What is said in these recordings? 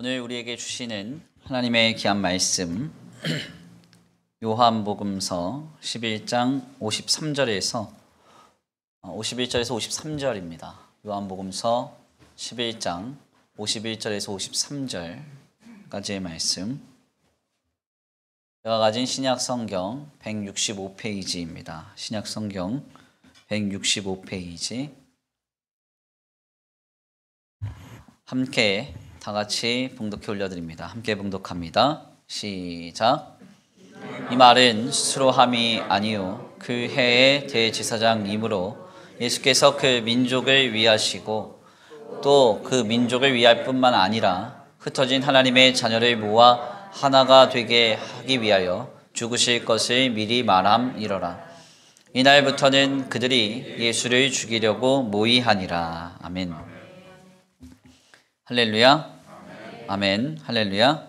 오늘 우리에게 주시는 하나님의 귀한 말씀 요한복음서 11장 53절에서 51절에서 53절입니다. 요한복음서 11장 51절에서 53절까지의 말씀. 제가 가진 신약성경 165페이지입니다. 신약성경 165페이지. 함께 다 같이 봉독해 올려드립니다. 함께 봉독합니다. 시작. 이 말은 스스로 함이 아니요 그 해의 대제사장이므로 예수께서 그 민족을 위하시고 또 그 민족을 위할 뿐만 아니라 흩어진 하나님의 자녀를 모아 하나가 되게 하기 위하여 죽으실 것을 미리 말함이러라. 이날부터는 그들이 예수를 죽이려고 모의하니라. 아멘. 할렐루야. 아멘. 할렐루야.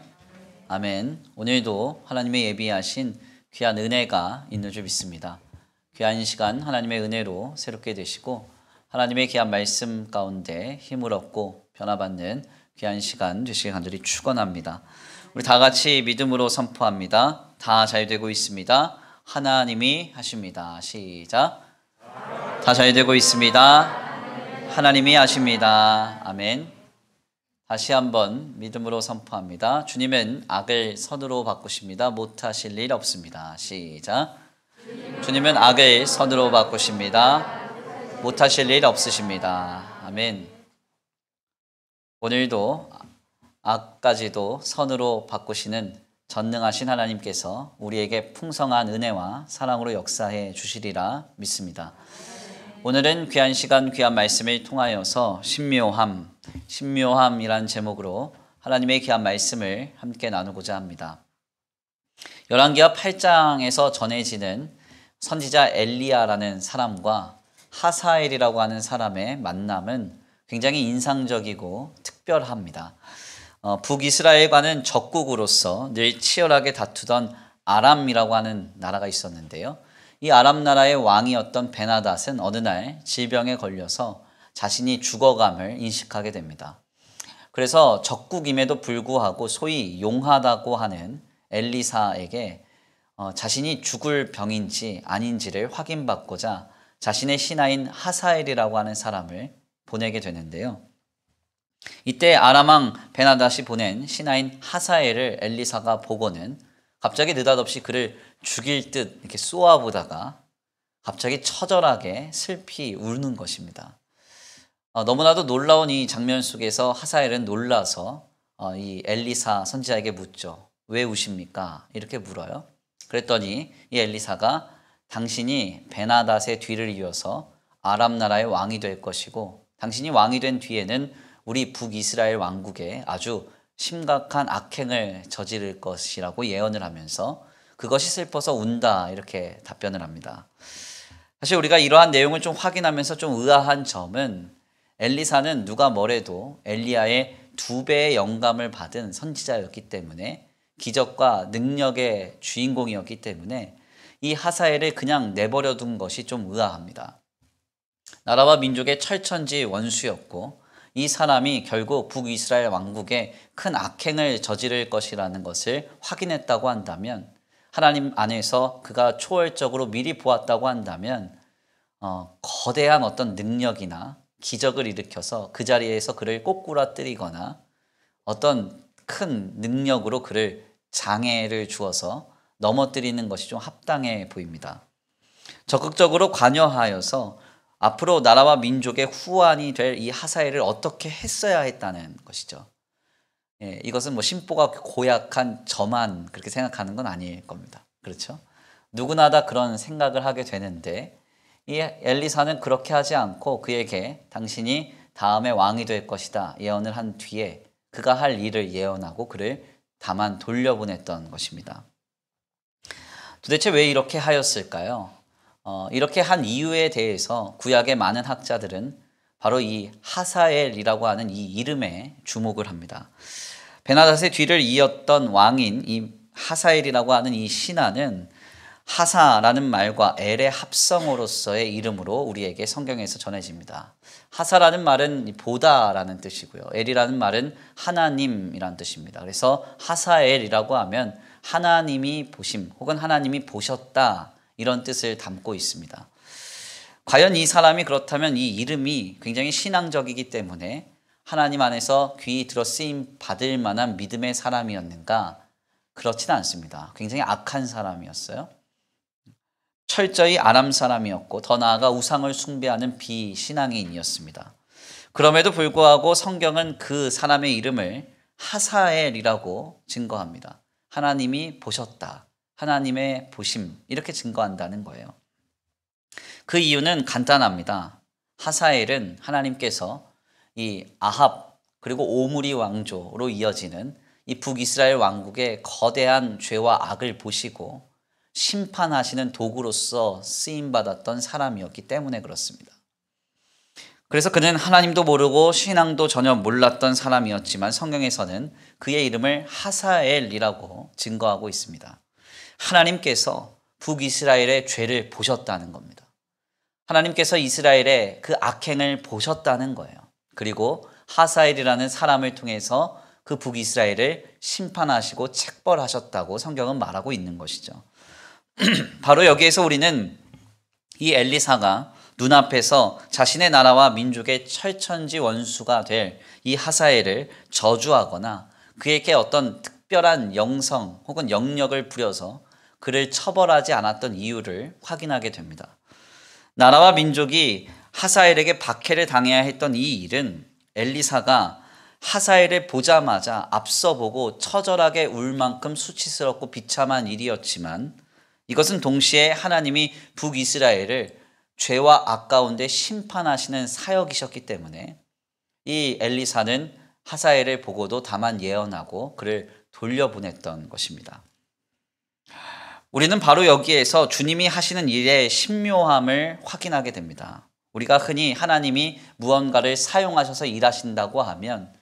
아멘. 오늘도 하나님의 예비하신 귀한 은혜가 있는 줄 믿습니다. 귀한 시간 하나님의 은혜로 새롭게 되시고 하나님의 귀한 말씀 가운데 힘을 얻고 변화받는 귀한 시간 되시길 간절히 축원합니다. 우리 다 같이 믿음으로 선포합니다. 다 잘 되고 있습니다. 하나님이 하십니다. 시작. 다 잘 되고 있습니다. 하나님이 하십니다. 아멘. 다시 한번 믿음으로 선포합니다. 주님은 악을 선으로 바꾸십니다. 못하실 일 없습니다. 시작. 주님은 악을 선으로 바꾸십니다. 못하실 일 없으십니다. 아멘. 오늘도 악까지도 선으로 바꾸시는 전능하신 하나님께서 우리에게 풍성한 은혜와 사랑으로 역사해 주시리라 믿습니다. 오늘은 귀한 시간 귀한 말씀을 통하여서 신묘함이란 제목으로 하나님의 귀한 말씀을 함께 나누고자 합니다. 열왕기하 8장에서 전해지는 선지자 엘리야라는 사람과 하사엘이라고 하는 사람의 만남은 굉장히 인상적이고 특별합니다. 북이스라엘과는 적국으로서 늘 치열하게 다투던 아람이라고 하는 나라가 있었는데요. 이 아람 나라의 왕이었던 베나닷은 어느 날 질병에 걸려서 자신이 죽어감을 인식하게 됩니다. 그래서 적국임에도 불구하고 소위 용하다고 하는 엘리사에게 자신이 죽을 병인지 아닌지를 확인받고자 자신의 신하인 하사엘이라고 하는 사람을 보내게 되는데요. 이때 아람 왕 베나닷이 보낸 신하인 하사엘을 엘리사가 보고는 갑자기 느닷없이 그를 죽일 듯 이렇게 쏘아보다가 갑자기 처절하게 슬피 우는 것입니다. 너무나도 놀라운 이 장면 속에서 하사엘은 놀라서 이 엘리사 선지자에게 묻죠. 왜 우십니까? 이렇게 물어요. 그랬더니 이 엘리사가 당신이 베나닷의 뒤를 이어서 아람 나라의 왕이 될 것이고 당신이 왕이 된 뒤에는 우리 북이스라엘 왕국에 아주 심각한 악행을 저지를 것이라고 예언을 하면서 그것이 슬퍼서 운다 이렇게 답변을 합니다. 사실 우리가 이러한 내용을 좀 확인하면서 좀 의아한 점은 엘리사는 누가 뭐래도 엘리야의 2배의 영감을 받은 선지자였기 때문에 기적과 능력의 주인공이었기 때문에 이 하사엘을 그냥 내버려 둔 것이 좀 의아합니다. 나라와 민족의 철천지 원수였고 이 사람이 결국 북이스라엘 왕국에 큰 악행을 저지를 것이라는 것을 확인했다고 한다면 하나님 안에서 그가 초월적으로 미리 보았다고 한다면 거대한 어떤 능력이나 기적을 일으켜서 그 자리에서 그를 꼬꾸라뜨리거나 어떤 큰 능력으로 그를 장애를 주어서 넘어뜨리는 것이 좀 합당해 보입니다. 적극적으로 관여하여서 앞으로 나라와 민족의 후환이 될 이 하사엘을 어떻게 했어야 했다는 것이죠. 이것은 뭐 심보가 고약한 저만 그렇게 생각하는 건 아닐 겁니다. 그렇죠? 누구나 다 그런 생각을 하게 되는데 이 엘리사는 그렇게 하지 않고 그에게 당신이 다음에 왕이 될 것이다 예언을 한 뒤에 그가 할 일을 예언하고 그를 다만 돌려보냈던 것입니다. 도대체 왜 이렇게 하였을까요? 이렇게 한 이유에 대해서 구약의 많은 학자들은 바로 이 하사엘이라고 하는 이 이름에 주목을 합니다. 베나닷의 뒤를 이었던 왕인 이 하사엘이라고 하는 이 신하는 하사라는 말과 엘의 합성어로서의 이름으로 우리에게 성경에서 전해집니다. 하사라는 말은 보다라는 뜻이고요. 엘이라는 말은 하나님이라는 뜻입니다. 그래서 하사엘이라고 하면 하나님이 보심 혹은 하나님이 보셨다 이런 뜻을 담고 있습니다. 과연 이 사람이 그렇다면 이 이름이 굉장히 신앙적이기 때문에 하나님 안에서 귀히 들어 쓰임 받을 만한 믿음의 사람이었는가? 그렇지는 않습니다. 굉장히 악한 사람이었어요. 철저히 아람 사람이었고 더 나아가 우상을 숭배하는 비신앙인이었습니다. 그럼에도 불구하고 성경은 그 사람의 이름을 하사엘이라고 증거합니다. 하나님이 보셨다. 하나님의 보심 이렇게 증거한다는 거예요. 그 이유는 간단합니다. 하사엘은 하나님께서 이 아합 그리고 오므리 왕조로 이어지는 이 북이스라엘 왕국의 거대한 죄와 악을 보시고 심판하시는 도구로서 쓰임받았던 사람이었기 때문에 그렇습니다. 그래서 그는 하나님도 모르고 신앙도 전혀 몰랐던 사람이었지만 성경에서는 그의 이름을 하사엘이라고 증거하고 있습니다. 하나님께서 북이스라엘의 죄를 보셨다는 겁니다. 하나님께서 이스라엘의 그 악행을 보셨다는 거예요. 그리고 하사엘이라는 사람을 통해서 그 북이스라엘을 심판하시고 책벌하셨다고 성경은 말하고 있는 것이죠. 바로 여기에서 우리는 이 엘리사가 눈앞에서 자신의 나라와 민족의 철천지 원수가 될 이 하사엘을 저주하거나 그에게 어떤 특별한 영성 혹은 영역을 부려서 그를 처벌하지 않았던 이유를 확인하게 됩니다. 나라와 민족이 하사엘에게 박해를 당해야 했던 이 일은 엘리사가 하사엘을 보자마자 앞서 보고 처절하게 울 만큼 수치스럽고 비참한 일이었지만 이것은 동시에 하나님이 북이스라엘을 죄와 악 가운데 심판하시는 사역이셨기 때문에 이 엘리사는 하사엘을 보고도 다만 예언하고 그를 돌려보냈던 것입니다. 우리는 바로 여기에서 주님이 하시는 일의 신묘함을 확인하게 됩니다. 우리가 흔히 하나님이 무언가를 사용하셔서 일하신다고 하면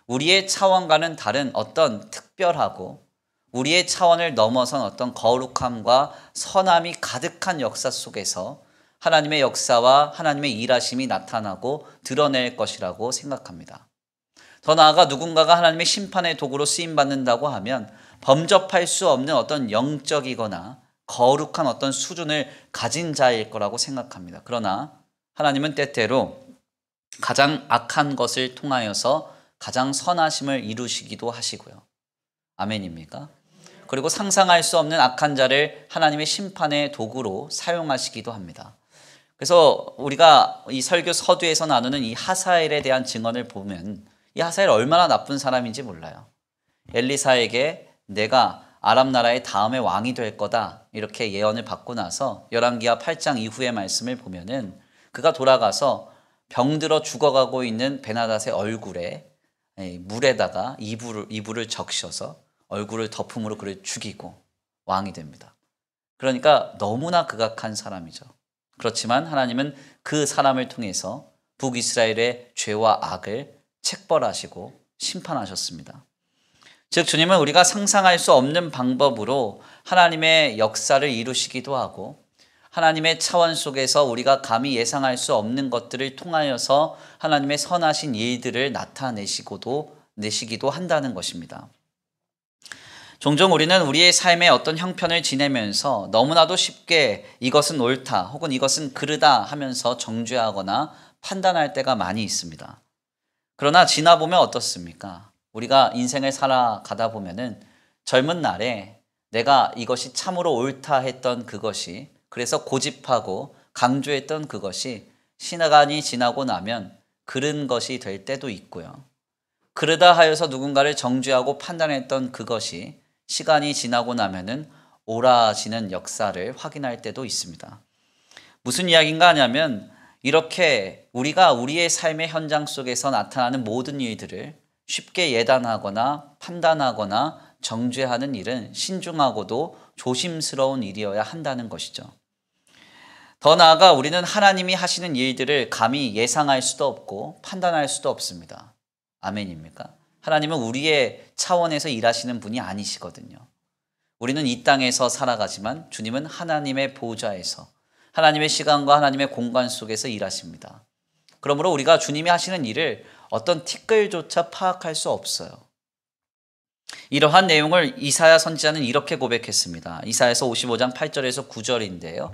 우리의 차원과는 다른 어떤 특별하고 우리의 차원을 넘어선 어떤 거룩함과 선함이 가득한 역사 속에서 하나님의 역사와 하나님의 일하심이 나타나고 드러낼 것이라고 생각합니다. 더 나아가 누군가가 하나님의 심판의 도구로 쓰임받는다고 하면 범접할 수 없는 어떤 영적이거나 거룩한 어떤 수준을 가진 자일 거라고 생각합니다. 그러나 하나님은 때때로 가장 악한 것을 통하여서 가장 선하심을 이루시기도 하시고요. 아멘입니까? 그리고 상상할 수 없는 악한 자를 하나님의 심판의 도구로 사용하시기도 합니다. 그래서 우리가 이 설교 서두에서 나누는 이 하사엘에 대한 증언을 보면 이 하사엘 얼마나 나쁜 사람인지 몰라요. 엘리사에게 내가 아람 나라의 다음에 왕이 될 거다 이렇게 예언을 받고 나서 열왕기하 8장 이후의 말씀을 보면은 그가 돌아가서 병들어 죽어가고 있는 베나닷의 얼굴에 물에다가 이불을 적셔서 얼굴을 덮음으로 그를 죽이고 왕이 됩니다. 그러니까 너무나 극악한 사람이죠. 그렇지만 하나님은 그 사람을 통해서 북이스라엘의 죄와 악을 책벌하시고 심판하셨습니다. 즉 주님은 우리가 상상할 수 없는 방법으로 하나님의 역사를 이루시기도 하고 하나님의 차원 속에서 우리가 감히 예상할 수 없는 것들을 통하여서 하나님의 선하신 일들을 나타내시기도 한다는 것입니다. 종종 우리는 우리의 삶의 어떤 형편을 지내면서 너무나도 쉽게 이것은 옳다 혹은 이것은 그르다 하면서 정죄하거나 판단할 때가 많이 있습니다. 그러나 지나보면 어떻습니까? 우리가 인생을 살아가다 보면은 젊은 날에 내가 이것이 참으로 옳다 했던 그것이 그래서 고집하고 강조했던 그것이 시간이 지나고 나면 그른 것이 될 때도 있고요. 그러다 하여서 누군가를 정죄하고 판단했던 그것이 시간이 지나고 나면은 옳아지는 역사를 확인할 때도 있습니다. 무슨 이야기인가 하냐면 이렇게 우리가 우리의 삶의 현장 속에서 나타나는 모든 일들을 쉽게 예단하거나 판단하거나 정죄하는 일은 신중하고도 조심스러운 일이어야 한다는 것이죠. 더 나아가 우리는 하나님이 하시는 일들을 감히 예상할 수도 없고 판단할 수도 없습니다. 아멘입니까? 하나님은 우리의 차원에서 일하시는 분이 아니시거든요. 우리는 이 땅에서 살아가지만 주님은 하나님의 보좌에서 하나님의 시간과 하나님의 공간 속에서 일하십니다. 그러므로 우리가 주님이 하시는 일을 어떤 티끌조차 파악할 수 없어요. 이러한 내용을 이사야 선지자는 이렇게 고백했습니다. 이사야서 55장 8절에서 9절인데요.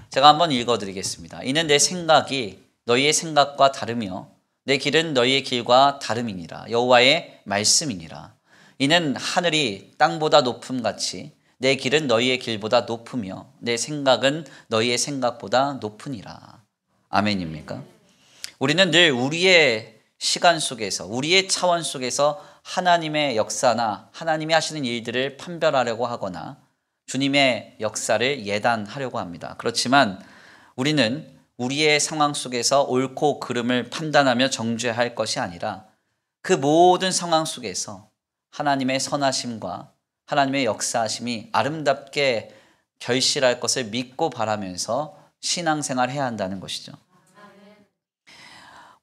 제가 한번 읽어드리겠습니다. 이는 내 생각이 너희의 생각과 다르며 내 길은 너희의 길과 다름이니라. 여호와의 말씀이니라. 이는 하늘이 땅보다 높음같이 내 길은 너희의 길보다 높으며 내 생각은 너희의 생각보다 높으니라. 아멘입니까? 우리는 늘 우리의 시간 속에서 우리의 차원 속에서 하나님의 역사나 하나님이 하시는 일들을 판별하려고 하거나 주님의 역사를 예단하려고 합니다. 그렇지만 우리는 우리의 상황 속에서 옳고 그름을 판단하며 정죄할 것이 아니라 그 모든 상황 속에서 하나님의 선하심과 하나님의 역사하심이 아름답게 결실할 것을 믿고 바라면서 신앙생활해야 한다는 것이죠.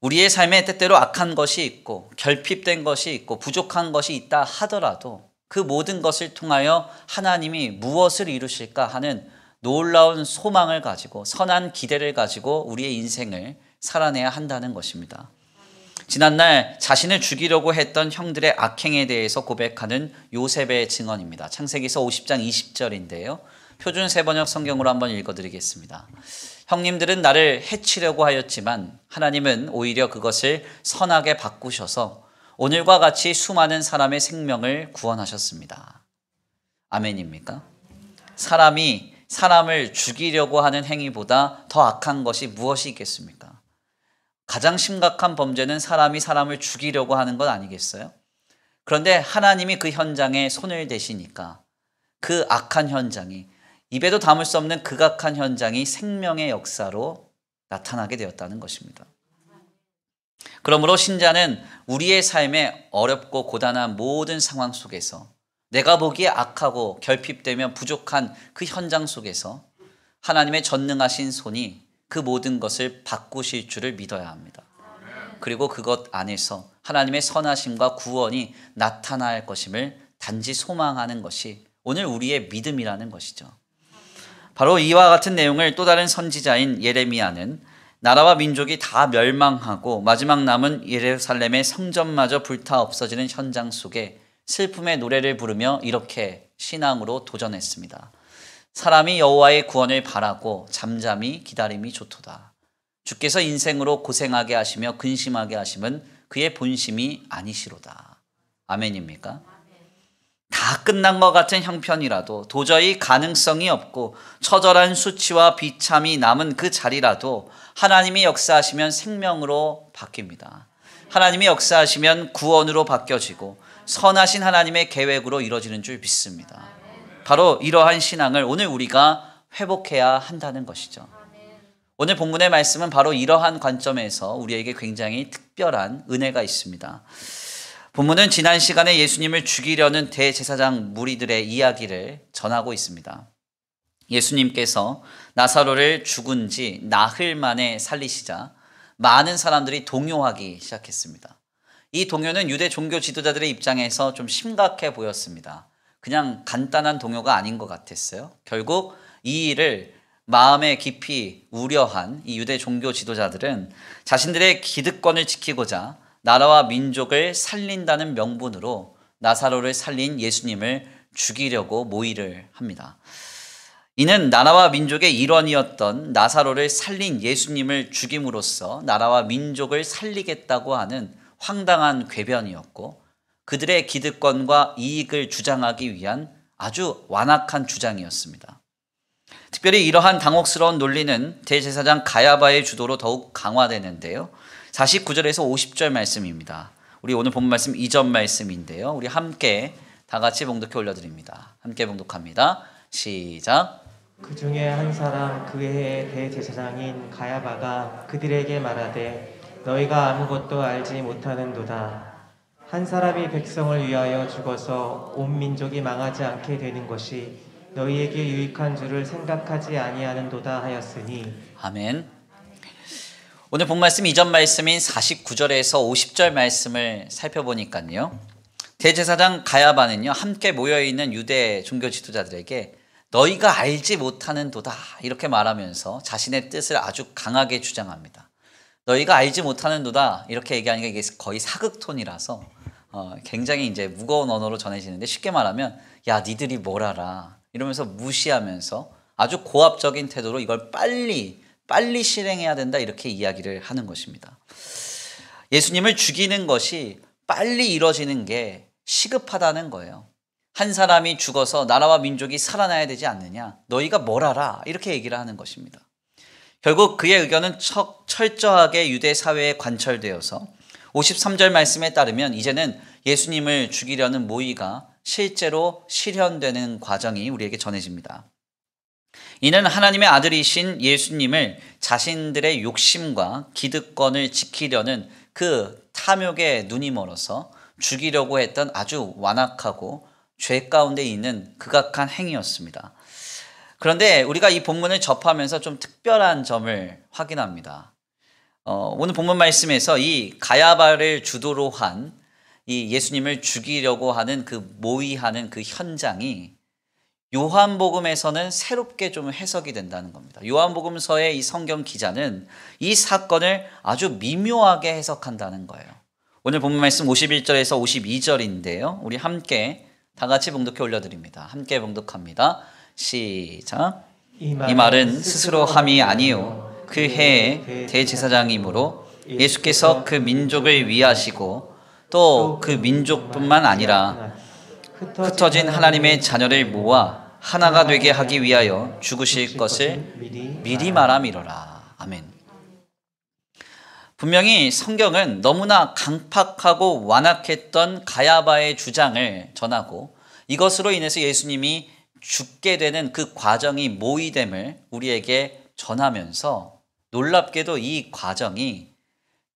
우리의 삶에 때때로 악한 것이 있고 결핍된 것이 있고 부족한 것이 있다 하더라도 그 모든 것을 통하여 하나님이 무엇을 이루실까 하는 놀라운 소망을 가지고 선한 기대를 가지고 우리의 인생을 살아내야 한다는 것입니다. 지난날 자신을 죽이려고 했던 형들의 악행에 대해서 고백하는 요셉의 증언입니다. 창세기서 50장 20절인데요. 표준 세번역 성경으로 한번 읽어드리겠습니다. 형님들은 나를 해치려고 하였지만 하나님은 오히려 그것을 선하게 바꾸셔서 오늘과 같이 수많은 사람의 생명을 구원하셨습니다. 아멘입니까? 사람이 사람을 죽이려고 하는 행위보다 더 악한 것이 무엇이 있겠습니까? 가장 심각한 범죄는 사람이 사람을 죽이려고 하는 것 아니겠어요? 그런데 하나님이 그 현장에 손을 대시니까 그 악한 현장이 입에도 담을 수 없는 극악한 현장이 생명의 역사로 나타나게 되었다는 것입니다. 그러므로 신자는 우리의 삶에 어렵고 고단한 모든 상황 속에서 내가 보기에 악하고 결핍되며 부족한 그 현장 속에서 하나님의 전능하신 손이 그 모든 것을 바꾸실 줄을 믿어야 합니다. 그리고 그것 안에서 하나님의 선하심과 구원이 나타날 것임을 단지 소망하는 것이 오늘 우리의 믿음이라는 것이죠. 바로 이와 같은 내용을 또 다른 선지자인 예레미야는 나라와 민족이 다 멸망하고 마지막 남은 예루살렘의 성전마저 불타 없어지는 현장 속에 슬픔의 노래를 부르며 이렇게 신앙으로 도전했습니다. 사람이 여호와의 구원을 바라고 잠잠히 기다림이 좋도다. 주께서 인생으로 고생하게 하시며 근심하게 하심은 그의 본심이 아니시로다. 아멘입니까? 다 끝난 것 같은 형편이라도 도저히 가능성이 없고 처절한 수치와 비참이 남은 그 자리라도 하나님이 역사하시면 생명으로 바뀝니다. 하나님이 역사하시면 구원으로 바뀌어지고 선하신 하나님의 계획으로 이루어지는 줄 믿습니다. 바로 이러한 신앙을 오늘 우리가 회복해야 한다는 것이죠. 오늘 본문의 말씀은 바로 이러한 관점에서 우리에게 굉장히 특별한 은혜가 있습니다. 본문은 지난 시간에 예수님을 죽이려는 대제사장 무리들의 이야기를 전하고 있습니다. 예수님께서 나사로를 죽은 지 나흘 만에 살리시자 많은 사람들이 동요하기 시작했습니다. 이 동요는 유대 종교 지도자들의 입장에서 좀 심각해 보였습니다. 그냥 간단한 동요가 아닌 것 같았어요. 결국 이 일을 마음에 깊이 우려한 이 유대 종교 지도자들은 자신들의 기득권을 지키고자 나라와 민족을 살린다는 명분으로 나사로를 살린 예수님을 죽이려고 모의를 합니다. 이는 나라와 민족의 일원이었던 나사로를 살린 예수님을 죽임으로써 나라와 민족을 살리겠다고 하는 황당한 궤변이었고 그들의 기득권과 이익을 주장하기 위한 아주 완악한 주장이었습니다. 특별히 이러한 당혹스러운 논리는 대제사장 가야바의 주도로 더욱 강화되는데요. 49절에서 50절 말씀입니다. 우리 오늘 본 말씀 이전 말씀인데요. 우리 함께 다 같이 봉독해 올려드립니다. 함께 봉독합니다. 시작. 그 중에 한 사람 그 해의 대제사장인 가야바가 그들에게 말하되 너희가 아무것도 알지 못하는도다. 한 사람이 백성을 위하여 죽어서 온 민족이 망하지 않게 되는 것이 너희에게 유익한 줄을 생각하지 아니하는도다 하였으니. 아멘. 오늘 본 말씀 이전 말씀인 49절에서 50절 말씀을 살펴보니까요. 대제사장 가야바는요, 함께 모여있는 유대 종교 지도자들에게 너희가 알지 못하는 도다 이렇게 말하면서 자신의 뜻을 아주 강하게 주장합니다. 너희가 알지 못하는 도다 이렇게 얘기하니까 이게 거의 사극톤이라서 굉장히 이제 무거운 언어로 전해지는데, 쉽게 말하면 야 니들이 뭘 알아 이러면서 무시하면서 아주 고압적인 태도로 이걸 빨리 실행해야 된다 이렇게 이야기를 하는 것입니다. 예수님을 죽이는 것이 빨리 이뤄지는 게 시급하다는 거예요. 한 사람이 죽어서 나라와 민족이 살아나야 되지 않느냐, 너희가 뭘 알아 이렇게 얘기를 하는 것입니다. 결국 그의 의견은 철저하게 유대 사회에 관철되어서 53절 말씀에 따르면 이제는 예수님을 죽이려는 모의가 실제로 실현되는 과정이 우리에게 전해집니다. 이는 하나님의 아들이신 예수님을 자신들의 욕심과 기득권을 지키려는 그 탐욕에 눈이 멀어서 죽이려고 했던 아주 완악하고 죄 가운데 있는 극악한 행위였습니다. 그런데 우리가 이 본문을 접하면서 좀 특별한 점을 확인합니다. 오늘 본문 말씀에서 이 가야바를 주도로 한 이 예수님을 죽이려고 하는 그 모의하는 그 현장이 요한복음에서는 새롭게 좀 해석이 된다는 겁니다. 요한복음서의 이 성경 기자는 이 사건을 아주 미묘하게 해석한다는 거예요. 오늘 본문 말씀 51절에서 52절인데요. 우리 함께 다 같이 봉독해 올려드립니다. 함께 봉독합니다. 시작. 이 말은 스스로 함이 아니요 그 해의 대제사장이므로 예수께서 그 민족을 위하시고 또 그 민족뿐만 아니라 흩어진 하나님의 자녀를 모아 하나가 되게 하기 위하여 죽으실 것을 미리 말함이로라. 아멘. 분명히 성경은 너무나 강팍하고 완악했던 가야바의 주장을 전하고 이것으로 인해서 예수님이 죽게 되는 그 과정이 모의됨을 우리에게 전하면서, 놀랍게도 이 과정이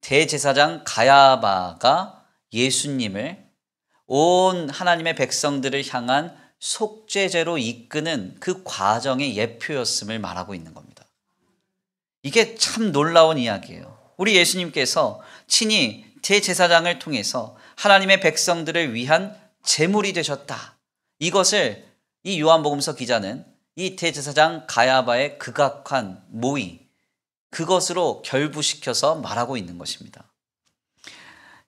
대제사장 가야바가 예수님을 온 하나님의 백성들을 향한 속죄제로 이끄는 그 과정의 예표였음을 말하고 있는 겁니다. 이게 참 놀라운 이야기예요. 우리 예수님께서 친히 대제사장을 통해서 하나님의 백성들을 위한 제물이 되셨다. 이것을 이 요한복음서 기자는 이 대제사장 가야바의 극악한 모의, 그것으로 결부시켜서 말하고 있는 것입니다.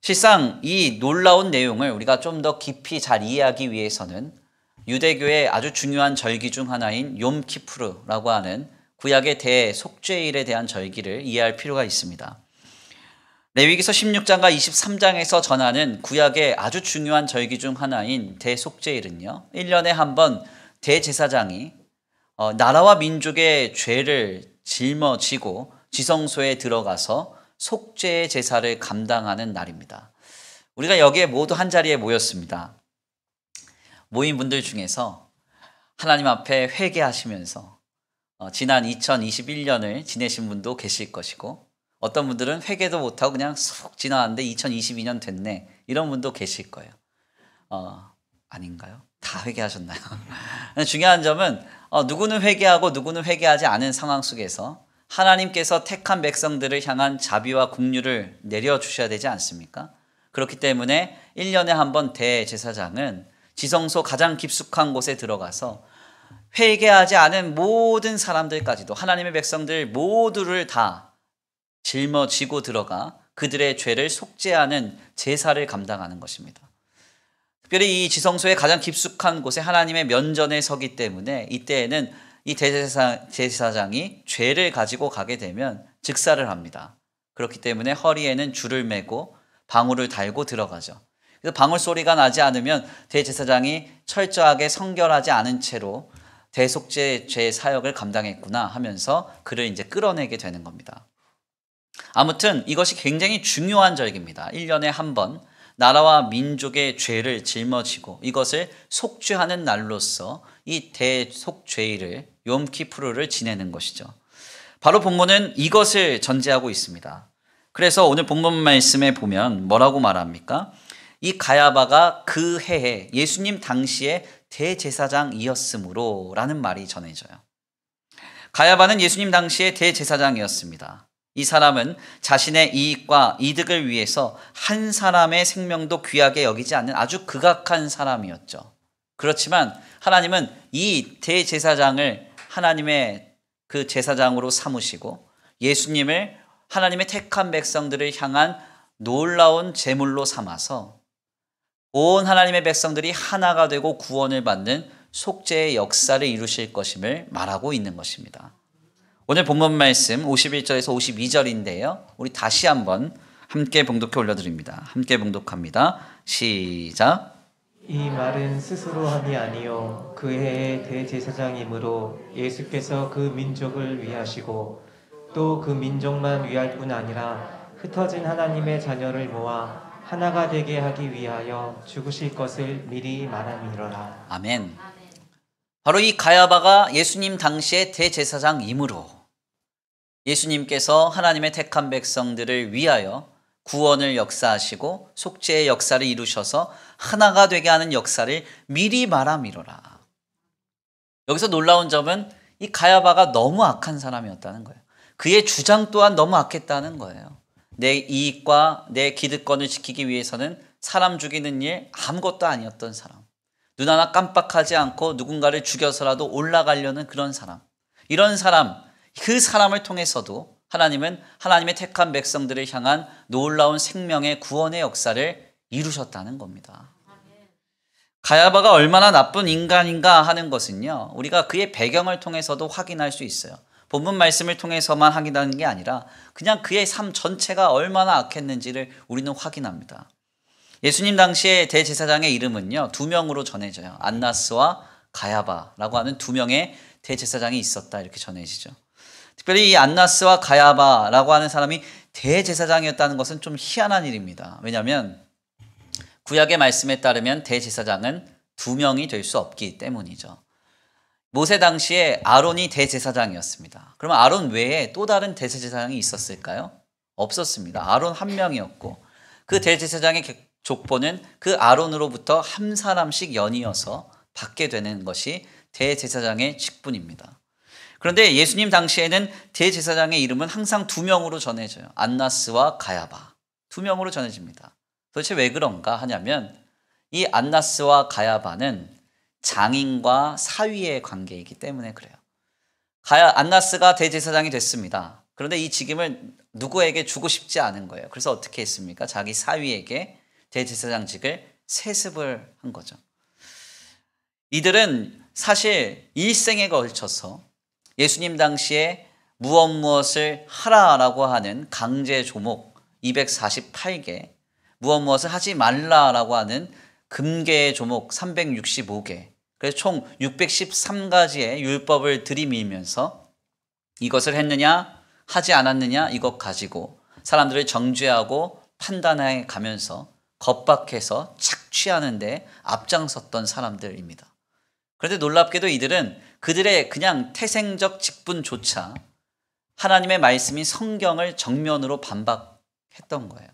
실상 이 놀라운 내용을 우리가 좀 더 깊이 잘 이해하기 위해서는 유대교의 아주 중요한 절기 중 하나인 욤키푸르라고 하는 구약의 대속죄일에 대한 절기를 이해할 필요가 있습니다. 레위기서 16장과 23장에서 전하는 구약의 아주 중요한 절기 중 하나인 대속죄일은요, 1년에 한 번 대제사장이 나라와 민족의 죄를 짊어지고 지성소에 들어가서 속죄의 제사를 감당하는 날입니다. 우리가 여기에 모두 한자리에 모였습니다. 모인 분들 중에서 하나님 앞에 회개하시면서 지난 2021년을 지내신 분도 계실 것이고, 어떤 분들은 회개도 못하고 그냥 쏙 지나왔는데 2022년 됐네 이런 분도 계실 거예요. 아닌가요? 다 회개하셨나요? 중요한 점은 누구는 회개하고 누구는 회개하지 않은 상황 속에서 하나님께서 택한 백성들을 향한 자비와 긍휼을 내려주셔야 되지 않습니까? 그렇기 때문에 1년에 한 번 대제사장은 지성소 가장 깊숙한 곳에 들어가서 회개하지 않은 모든 사람들까지도, 하나님의 백성들 모두를 다 짊어지고 들어가 그들의 죄를 속죄하는 제사를 감당하는 것입니다. 특별히 이 지성소의 가장 깊숙한 곳에 하나님의 면전에 서기 때문에 이때에는 이 대제사장이 죄를 가지고 가게 되면 즉사를 합니다. 그렇기 때문에 허리에는 줄을 매고 방울을 달고 들어가죠. 그래서 방울 소리가 나지 않으면 대제사장이 철저하게 성결하지 않은 채로 대속죄 죄 사역을 감당했구나 하면서 그를 이제 끌어내게 되는 겁니다. 아무튼 이것이 굉장히 중요한 절기입니다. 1년에 한 번 나라와 민족의 죄를 짊어지고 이것을 속죄하는 날로서 이 대속죄일을 욤키푸르를 지내는 것이죠. 바로 본문은 이것을 전제하고 있습니다. 그래서 오늘 본문 말씀에 보면 뭐라고 말합니까? 이 가야바가 그 해에 예수님 당시에 대제사장이었으므로 라는 말이 전해져요. 가야바는 예수님 당시에 대제사장이었습니다. 이 사람은 자신의 이익과 이득을 위해서 한 사람의 생명도 귀하게 여기지 않는 아주 극악한 사람이었죠. 그렇지만 하나님은 이 대제사장을 하나님의 그 제사장으로 삼으시고 예수님을 하나님의 택한 백성들을 향한 놀라운 제물로 삼아서 온 하나님의 백성들이 하나가 되고 구원을 받는 속죄의 역사를 이루실 것임을 말하고 있는 것입니다. 오늘 본문 말씀 51절에서 52절인데요. 우리 다시 한번 함께 봉독해 올려드립니다. 함께 봉독합니다. 시작. 이 말은 스스로 함이 아니요 그 해의 대제사장이므로 예수께서 그 민족을 위하시고 또 그 민족만 위할 뿐 아니라 흩어진 하나님의 자녀를 모아 하나가 되게 하기 위하여 죽으실 것을 미리 말함이로라. 아멘. 바로 이 가야바가 예수님 당시의 대제사장이므로 예수님께서 하나님의 택한 백성들을 위하여 구원을 역사하시고 속죄의 역사를 이루셔서 하나가 되게 하는 역사를 미리 말함이로라. 여기서 놀라운 점은 이 가야바가 너무 악한 사람이었다는 거예요. 그의 주장 또한 너무 악했다는 거예요. 내 이익과 내 기득권을 지키기 위해서는 사람 죽이는 일 아무것도 아니었던 사람. 눈 하나 깜빡하지 않고 누군가를 죽여서라도 올라가려는 그런 사람. 이런 사람, 그 사람을 통해서도 하나님은 하나님의 택한 백성들을 향한 놀라운 생명의 구원의 역사를 이루셨다는 겁니다. 가야바가 얼마나 나쁜 인간인가 하는 것은요, 우리가 그의 배경을 통해서도 확인할 수 있어요. 본문 말씀을 통해서만 확인하는 게 아니라 그냥 그의 삶 전체가 얼마나 악했는지를 우리는 확인합니다. 예수님 당시의 대제사장의 이름은요, 두 명으로 전해져요. 안나스와 가야바라고 하는 두 명의 대제사장이 있었다, 이렇게 전해지죠. 특별히 이 안나스와 가야바라고 하는 사람이 대제사장이었다는 것은 좀 희한한 일입니다. 왜냐하면 구약의 말씀에 따르면 대제사장은 두 명이 될 수 없기 때문이죠. 모세 당시에 아론이 대제사장이었습니다. 그러면 아론 외에 또 다른 대제사장이 있었을까요? 없었습니다. 아론 한 명이었고 그 대제사장의 족보는 그 아론으로부터 한 사람씩 연이어서 받게 되는 것이 대제사장의 직분입니다. 그런데 예수님 당시에는 대제사장의 이름은 항상 두 명으로 전해져요. 안나스와 가야바. 두 명으로 전해집니다. 도대체 왜 그런가 하냐면 이 안나스와 가야바는 장인과 사위의 관계이기 때문에 그래요. 안나스가 대제사장이 됐습니다. 그런데 이 직임을 누구에게 주고 싶지 않은 거예요. 그래서 어떻게 했습니까? 자기 사위에게 대제사장직을 세습을 한 거죠. 이들은 사실 일생에 걸쳐서 예수님 당시에 무엇을 하라라고 하는 강제 조목 248개, 무엇을 하지 말라라고 하는 금계의 조목 365개, 그래서 총 613가지의 율법을 들이밀면서 이것을 했느냐 하지 않았느냐 이것 가지고 사람들을 정죄하고 판단해 가면서 겁박해서 착취하는 데 앞장섰던 사람들입니다. 그런데 놀랍게도 이들은 그들의 그냥 태생적 직분조차 하나님의 말씀인 성경을 정면으로 반박했던 거예요.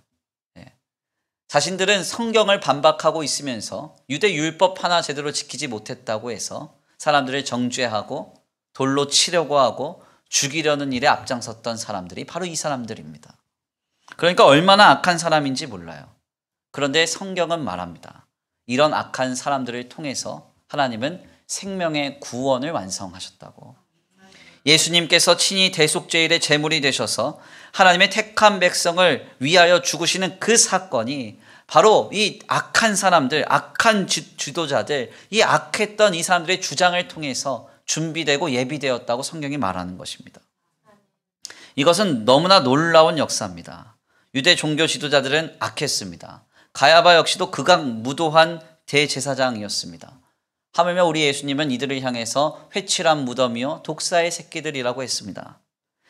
자신들은 성경을 반박하고 있으면서 유대 율법 하나 제대로 지키지 못했다고 해서 사람들을 정죄하고 돌로 치려고 하고 죽이려는 일에 앞장섰던 사람들이 바로 이 사람들입니다. 그러니까 얼마나 악한 사람인지 몰라요. 그런데 성경은 말합니다. 이런 악한 사람들을 통해서 하나님은 생명의 구원을 완성하셨다고. 예수님께서 친히 대속죄일의 제물이 되셔서 하나님의 택한 백성을 위하여 죽으시는 그 사건이 바로 이 악한 사람들, 악한 지도자들, 이 악했던 이 사람들의 주장을 통해서 준비되고 예비되었다고 성경이 말하는 것입니다. 이것은 너무나 놀라운 역사입니다. 유대 종교 지도자들은 악했습니다. 가야바 역시도 극악무도한 대제사장이었습니다. 하물며 우리 예수님은 이들을 향해서 회칠한 무덤이요 독사의 새끼들이라고 했습니다.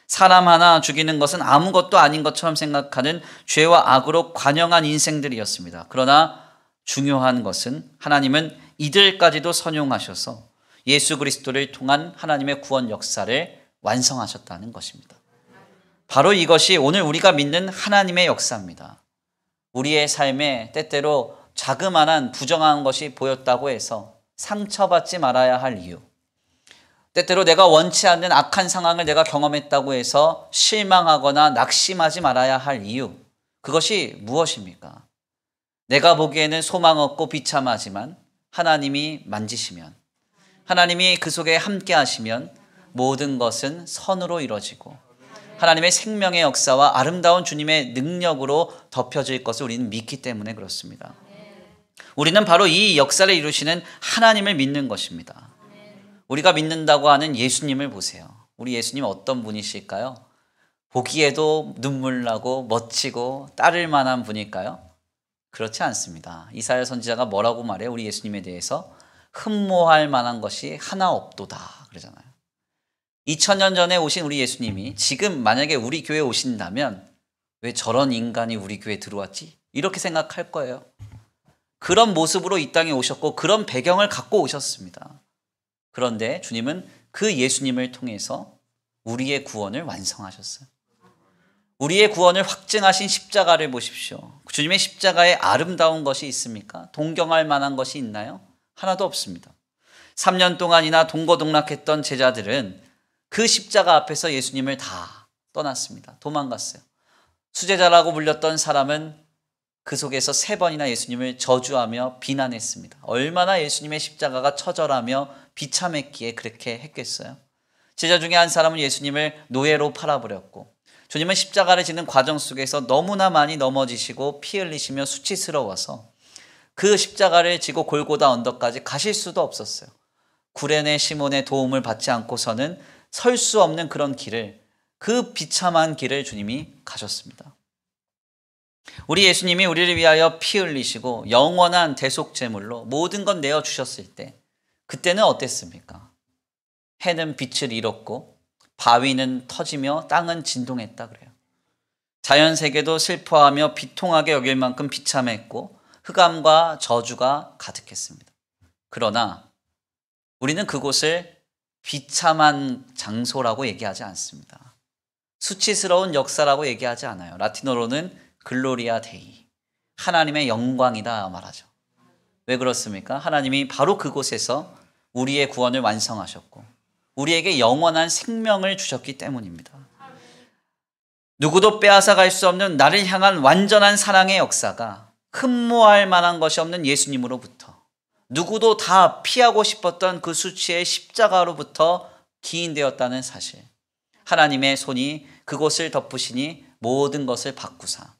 사람 하나 죽이는 것은 아무것도 아닌 것처럼 생각하는 죄와 악으로 관영한 인생들이었습니다. 그러나 중요한 것은 하나님은 이들까지도 선용하셔서 예수 그리스도를 통한 하나님의 구원 역사를 완성하셨다는 것입니다. 바로 이것이 오늘 우리가 믿는 하나님의 역사입니다. 우리의 삶에 때때로 자그마한 부정한 것이 보였다고 해서 상처받지 말아야 할 이유, 때때로 내가 원치 않는 악한 상황을 내가 경험했다고 해서 실망하거나 낙심하지 말아야 할 이유, 그것이 무엇입니까? 내가 보기에는 소망 없고 비참하지만 하나님이 만지시면, 하나님이 그 속에 함께 하시면 모든 것은 선으로 이루어지고 하나님의 생명의 역사와 아름다운 주님의 능력으로 덮여질 것을 우리는 믿기 때문에 그렇습니다. 우리는 바로 이 역사를 이루시는 하나님을 믿는 것입니다. 우리가 믿는다고 하는 예수님을 보세요. 우리 예수님 어떤 분이실까요? 보기에도 눈물 나고 멋지고 따를 만한 분일까요? 그렇지 않습니다. 이사야 선지자가 뭐라고 말해요? 우리 예수님에 대해서 흠모할 만한 것이 하나 없도다 그러잖아요. 2000년 전에 오신 우리 예수님이 지금 만약에 우리 교회에 오신다면 왜 저런 인간이 우리 교회에 들어왔지? 이렇게 생각할 거예요. 그런 모습으로 이 땅에 오셨고 그런 배경을 갖고 오셨습니다. 그런데 주님은 그 예수님을 통해서 우리의 구원을 완성하셨어요. 우리의 구원을 확증하신 십자가를 보십시오. 주님의 십자가에 아름다운 것이 있습니까? 동경할 만한 것이 있나요? 하나도 없습니다. 3년 동안이나 동고동락했던 제자들은 그 십자가 앞에서 예수님을 다 떠났습니다. 도망갔어요. 수제자라고 불렸던 사람은 그 속에서 3번이나 예수님을 저주하며 비난했습니다. 얼마나 예수님의 십자가가 처절하며 비참했기에 그렇게 했겠어요. 제자 중에 한 사람은 예수님을 노예로 팔아버렸고, 주님은 십자가를 지는 과정 속에서 너무나 많이 넘어지시고 피 흘리시며 수치스러워서 그 십자가를 지고 골고다 언덕까지 가실 수도 없었어요. 구레네 시몬의 도움을 받지 않고서는 설 수 없는 그런 길을, 그 비참한 길을 주님이 가셨습니다. 우리 예수님이 우리를 위하여 피 흘리시고 영원한 대속제물로 모든 건 내어주셨을 때, 그때는 어땠습니까? 해는 빛을 잃었고 바위는 터지며 땅은 진동했다 그래요. 자연세계도 슬퍼하며 비통하게 여길 만큼 비참했고 흑암과 저주가 가득했습니다. 그러나 우리는 그곳을 비참한 장소라고 얘기하지 않습니다. 수치스러운 역사라고 얘기하지 않아요. 라틴어로는 글로리아 데이, 하나님의 영광이다 말하죠. 왜 그렇습니까? 하나님이 바로 그곳에서 우리의 구원을 완성하셨고 우리에게 영원한 생명을 주셨기 때문입니다. 누구도 빼앗아갈 수 없는 나를 향한 완전한 사랑의 역사가 흠모할 만한 것이 없는 예수님으로부터, 누구도 다 피하고 싶었던 그 수치의 십자가로부터 기인되었다는 사실, 하나님의 손이 그곳을 덮으시니 모든 것을 바꾸사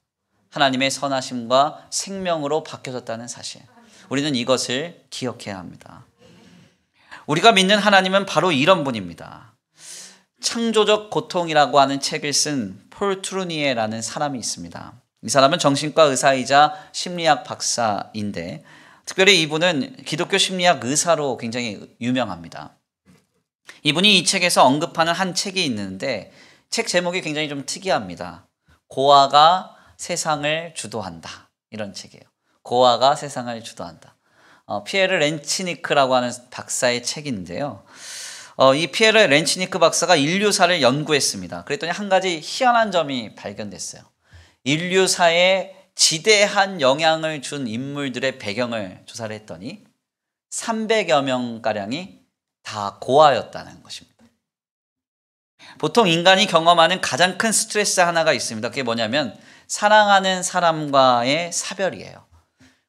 하나님의 선하심과 생명으로 바뀌어졌다는 사실, 우리는 이것을 기억해야 합니다. 우리가 믿는 하나님은 바로 이런 분입니다. 창조적 고통이라고 하는 책을 쓴 폴 트루니에라는 사람이 있습니다. 이 사람은 정신과 의사이자 심리학 박사인데 특별히 이분은 기독교 심리학 의사로 굉장히 유명합니다. 이분이 이 책에서 언급하는 한 책이 있는데 책 제목이 굉장히 좀 특이합니다. 고아가 세상을 주도한다, 이런 책이에요. 고아가 세상을 주도한다. 피에르 렌치니크라고 하는 박사의 책인데요. 이 피에르 렌치니크 박사가 인류사를 연구했습니다. 그랬더니 한 가지 희한한 점이 발견됐어요. 인류사에 지대한 영향을 준 인물들의 배경을 조사를 했더니 300여 명가량이 다 고아였다는 것입니다. 보통 인간이 경험하는 가장 큰 스트레스 하나가 있습니다. 그게 뭐냐면 사랑하는 사람과의 사별이에요.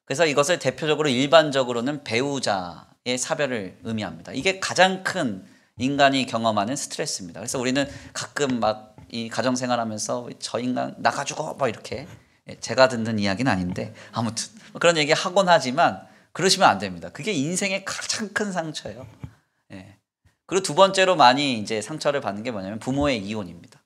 그래서 이것을 대표적으로 일반적으로는 배우자의 사별을 의미합니다. 이게 가장 큰 인간이 경험하는 스트레스입니다. 그래서 우리는 가끔 막 이 가정생활하면서 저 인간 나가주고 뭐 이렇게, 제가 듣는 이야기는 아닌데 아무튼 그런 얘기 하곤 하지만 그러시면 안 됩니다. 그게 인생의 가장 큰 상처예요. 그리고 두 번째로 많이 이제 상처를 받는 게 뭐냐면 부모의 이혼입니다.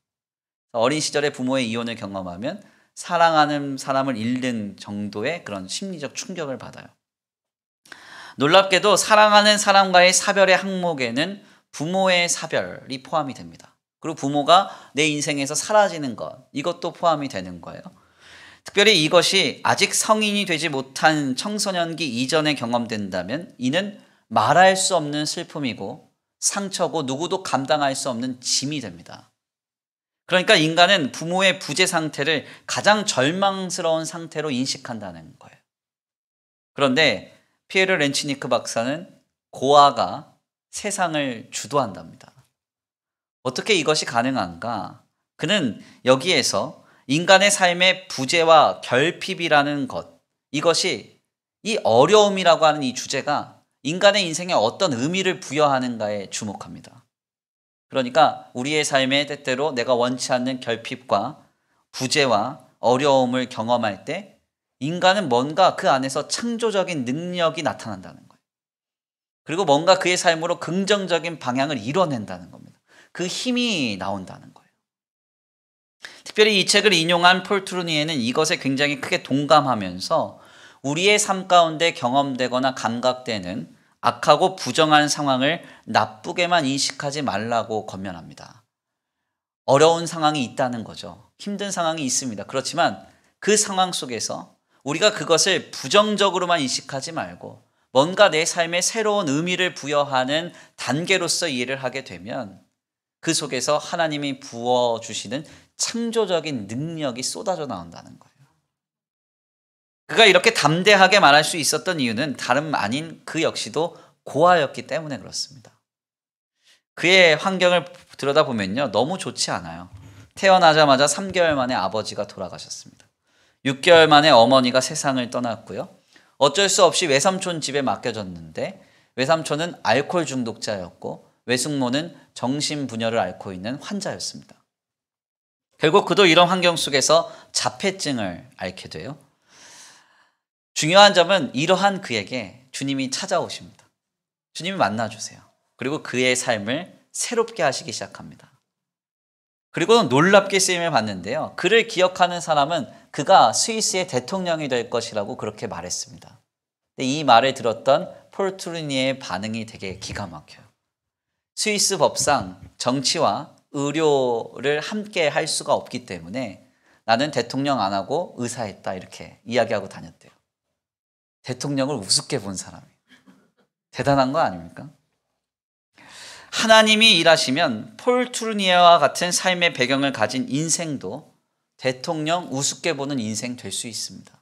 어린 시절에 부모의 이혼을 경험하면 사랑하는 사람을 잃는 정도의 그런 심리적 충격을 받아요. 놀랍게도 사랑하는 사람과의 사별의 항목에는 부모의 사별이 포함이 됩니다. 그리고 부모가 내 인생에서 사라지는 것, 이것도 포함이 되는 거예요. 특별히 이것이 아직 성인이 되지 못한 청소년기 이전에 경험된다면 이는 말할 수 없는 슬픔이고 상처고 누구도 감당할 수 없는 짐이 됩니다. 그러니까 인간은 부모의 부재 상태를 가장 절망스러운 상태로 인식한다는 거예요. 그런데 피에르 렌치니크 박사는 고아가 세상을 주도한답니다. 어떻게 이것이 가능한가? 그는 여기에서 인간의 삶의 부재와 결핍이라는 것, 이것이 이 어려움이라고 하는 이 주제가 인간의 인생에 어떤 의미를 부여하는가에 주목합니다. 그러니까 우리의 삶에 때때로 내가 원치 않는 결핍과 부재와 어려움을 경험할 때 인간은 뭔가 그 안에서 창조적인 능력이 나타난다는 거예요. 그리고 뭔가 그의 삶으로 긍정적인 방향을 이뤄낸다는 겁니다. 그 힘이 나온다는 거예요. 특별히 이 책을 인용한 폴 트루니에는 이것에 굉장히 크게 동감하면서 우리의 삶 가운데 경험되거나 감각되는 악하고 부정한 상황을 나쁘게만 인식하지 말라고 권면합니다. 어려운 상황이 있다는 거죠. 힘든 상황이 있습니다. 그렇지만 그 상황 속에서 우리가 그것을 부정적으로만 인식하지 말고 뭔가 내 삶에 새로운 의미를 부여하는 단계로서 이해를 하게 되면 그 속에서 하나님이 부어주시는 창조적인 능력이 쏟아져 나온다는 거예요. 그가 이렇게 담대하게 말할 수 있었던 이유는 다름 아닌 그 역시도 고아였기 때문에 그렇습니다. 그의 환경을 들여다보면요, 너무 좋지 않아요. 태어나자마자 3개월 만에 아버지가 돌아가셨습니다. 6개월 만에 어머니가 세상을 떠났고요. 어쩔 수 없이 외삼촌 집에 맡겨졌는데 외삼촌은 알코올 중독자였고 외숙모는 정신분열을 앓고 있는 환자였습니다. 결국 그도 이런 환경 속에서 자폐증을 앓게 돼요. 중요한 점은 이러한 그에게 주님이 찾아오십니다. 주님이 만나주세요. 그리고 그의 삶을 새롭게 하시기 시작합니다. 그리고는 놀랍게 쓰임을 받는데요. 그를 기억하는 사람은 그가 스위스의 대통령이 될 것이라고 그렇게 말했습니다. 근데 이 말을 들었던 폴 트루니에의 반응이 되게 기가 막혀요. 스위스 법상 정치와 의료를 함께 할 수가 없기 때문에 나는 대통령 안 하고 의사했다 이렇게 이야기하고 다녔대요. 대통령을 우습게 본 사람이. 대단한 거 아닙니까? 하나님이 일하시면 폴 트루니에와 같은 삶의 배경을 가진 인생도 대통령 우습게 보는 인생 될 수 있습니다.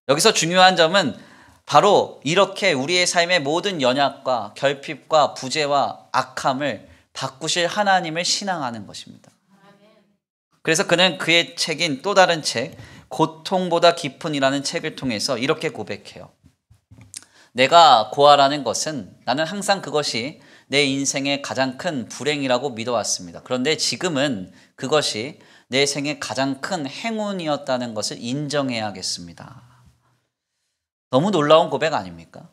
여기서 중요한 점은 바로 이렇게 우리의 삶의 모든 연약과 결핍과 부재와 악함을 바꾸실 하나님을 신앙하는 것입니다. 그래서 그는 그의 책인 또 다른 책 고통보다 깊은이라는 책을 통해서 이렇게 고백해요. 내가 고아라는 것은 나는 항상 그것이 내 인생의 가장 큰 불행이라고 믿어왔습니다. 그런데 지금은 그것이 내 생의 가장 큰 행운이었다는 것을 인정해야겠습니다. 너무 놀라운 고백 아닙니까?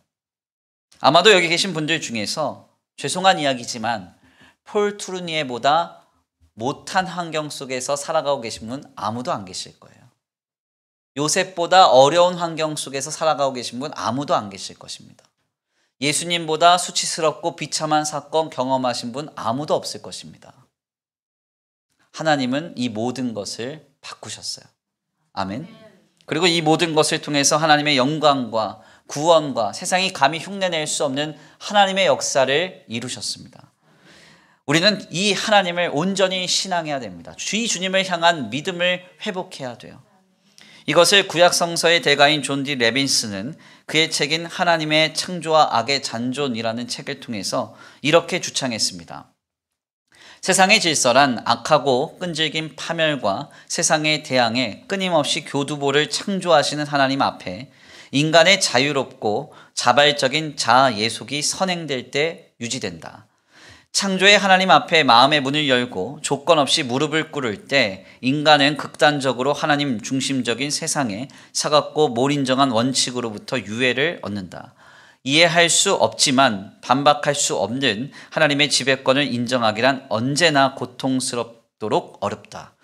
아마도 여기 계신 분들 중에서 죄송한 이야기지만 폴 트루니에보다 못한 환경 속에서 살아가고 계신 분 아무도 안 계실 거예요. 요셉보다 어려운 환경 속에서 살아가고 계신 분 아무도 안 계실 것입니다. 예수님보다 수치스럽고 비참한 사건 경험하신 분 아무도 없을 것입니다. 하나님은 이 모든 것을 바꾸셨어요. 아멘. 그리고 이 모든 것을 통해서 하나님의 영광과 구원과 세상이 감히 흉내낼 수 없는 하나님의 역사를 이루셨습니다. 우리는 이 하나님을 온전히 신앙해야 됩니다. 주님을 향한 믿음을 회복해야 돼요. 이것을 구약성서의 대가인 존 디 레빈스는 그의 책인 하나님의 창조와 악의 잔존이라는 책을 통해서 이렇게 주창했습니다. 세상의 질서란 악하고 끈질긴 파멸과 세상에 대항해 끊임없이 교두보를 창조하시는 하나님 앞에 인간의 자유롭고 자발적인 자아 예속이 선행될 때 유지된다. 창조의 하나님 앞에 마음의 문을 열고 조건 없이 무릎을 꿇을 때 인간은 극단적으로 하나님 중심적인 세상에 차갑고 몰인정한 원칙으로부터 유해를 얻는다. 이해할 수 없지만 반박할 수 없는 하나님의 지배권을 인정하기란 언제나 고통스럽도록 어렵다.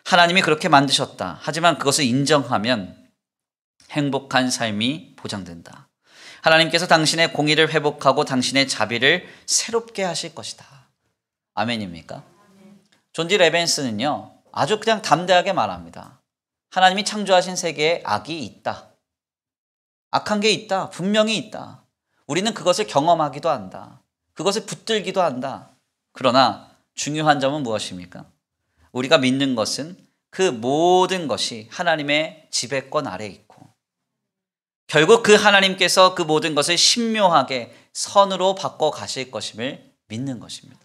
하나님이 그렇게 만드셨다. 하지만 그것을 인정하면 행복한 삶이 보장된다. 하나님께서 당신의 공의를 회복하고 당신의 자비를 새롭게 하실 것이다. 아멘입니까? 존 디 레벤스는요, 아주 그냥 담대하게 말합니다. 하나님이 창조하신 세계에 악이 있다. 악한 게 있다. 분명히 있다. 우리는 그것을 경험하기도 한다. 그것을 붙들기도 한다. 그러나 중요한 점은 무엇입니까? 우리가 믿는 것은 그 모든 것이 하나님의 지배권 아래에 있고 결국 그 하나님께서 그 모든 것을 신묘하게 선으로 바꿔 가실 것임을 믿는 것입니다.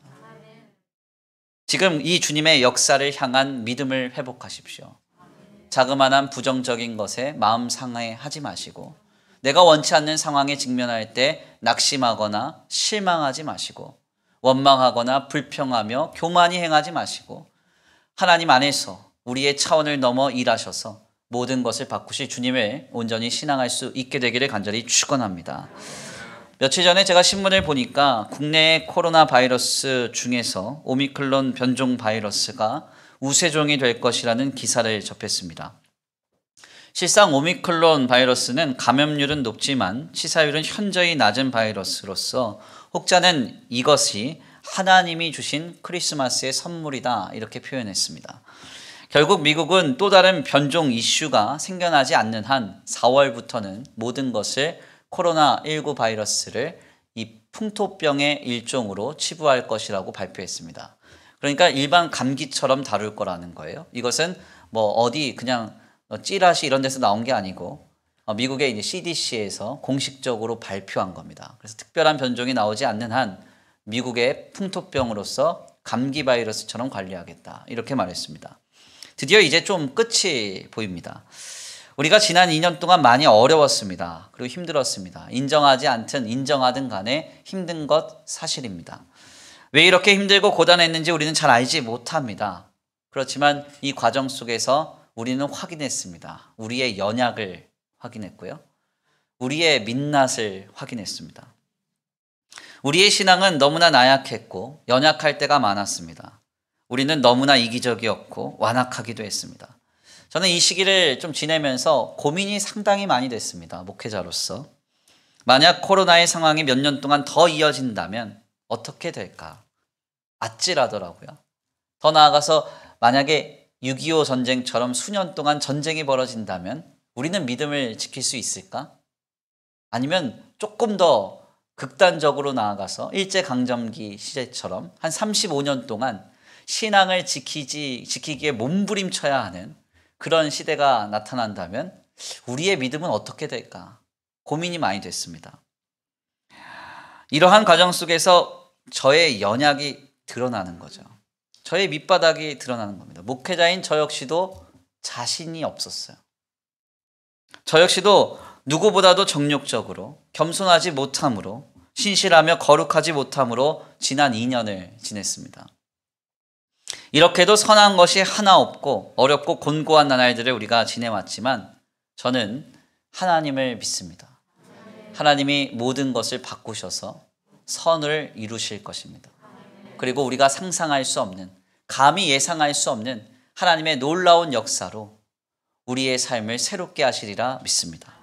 지금 이 주님의 역사를 향한 믿음을 회복하십시오. 자그마한 부정적인 것에 마음 상해하지 마시고, 내가 원치 않는 상황에 직면할 때 낙심하거나 실망하지 마시고, 원망하거나 불평하며 교만히 행하지 마시고, 하나님 안에서 우리의 차원을 넘어 일하셔서 모든 것을 바꾸실 주님을 온전히 신앙할 수 있게 되기를 간절히 축원합니다. 며칠 전에 제가 신문을 보니까 국내 코로나 바이러스 중에서 오미크론 변종 바이러스가 우세종이 될 것이라는 기사를 접했습니다. 실상 오미크론 바이러스는 감염률은 높지만 치사율은 현저히 낮은 바이러스로서 혹자는 이것이 하나님이 주신 크리스마스의 선물이다 이렇게 표현했습니다. 결국 미국은 또 다른 변종 이슈가 생겨나지 않는 한 4월부터는 모든 것을 코로나19 바이러스를 이 풍토병의 일종으로 치부할 것이라고 발표했습니다. 그러니까 일반 감기처럼 다룰 거라는 거예요. 이것은 뭐 어디 그냥 찌라시 이런 데서 나온 게 아니고 미국의 이제 CDC에서 공식적으로 발표한 겁니다. 그래서 특별한 변종이 나오지 않는 한 미국의 풍토병으로서 감기 바이러스처럼 관리하겠다 이렇게 말했습니다. 드디어 이제 좀 끝이 보입니다. 우리가 지난 2년 동안 많이 어려웠습니다. 그리고 힘들었습니다. 인정하지 않든 인정하든 간에 힘든 것 사실입니다. 왜 이렇게 힘들고 고단했는지 우리는 잘 알지 못합니다. 그렇지만 이 과정 속에서 우리는 확인했습니다. 우리의 연약을 확인했고요. 우리의 민낯을 확인했습니다. 우리의 신앙은 너무나 나약했고 연약할 때가 많았습니다. 우리는 너무나 이기적이었고 완악하기도 했습니다. 저는 이 시기를 좀 지내면서 고민이 상당히 많이 됐습니다. 목회자로서. 만약 코로나의 상황이 몇 년 동안 더 이어진다면 어떻게 될까? 아찔하더라고요. 더 나아가서 만약에 6.25 전쟁처럼 수년 동안 전쟁이 벌어진다면 우리는 믿음을 지킬 수 있을까? 아니면 조금 더 극단적으로 나아가서 일제강점기 시대처럼 한 35년 동안 신앙을 지키기에 몸부림쳐야 하는 그런 시대가 나타난다면 우리의 믿음은 어떻게 될까? 고민이 많이 됐습니다. 이러한 과정 속에서 저의 연약이 드러나는 거죠. 저의 밑바닥이 드러나는 겁니다. 목회자인 저 역시도 자신이 없었어요. 저 역시도 누구보다도 정욕적으로 겸손하지 못함으로 신실하며 거룩하지 못함으로 지난 2년을 지냈습니다. 이렇게도 선한 것이 하나 없고 어렵고 곤고한 나날들을 우리가 지내왔지만 저는 하나님을 믿습니다. 하나님이 모든 것을 바꾸셔서 선을 이루실 것입니다. 그리고 우리가 상상할 수 없는, 감히 예상할 수 없는 하나님의 놀라운 역사로 우리의 삶을 새롭게 하시리라 믿습니다.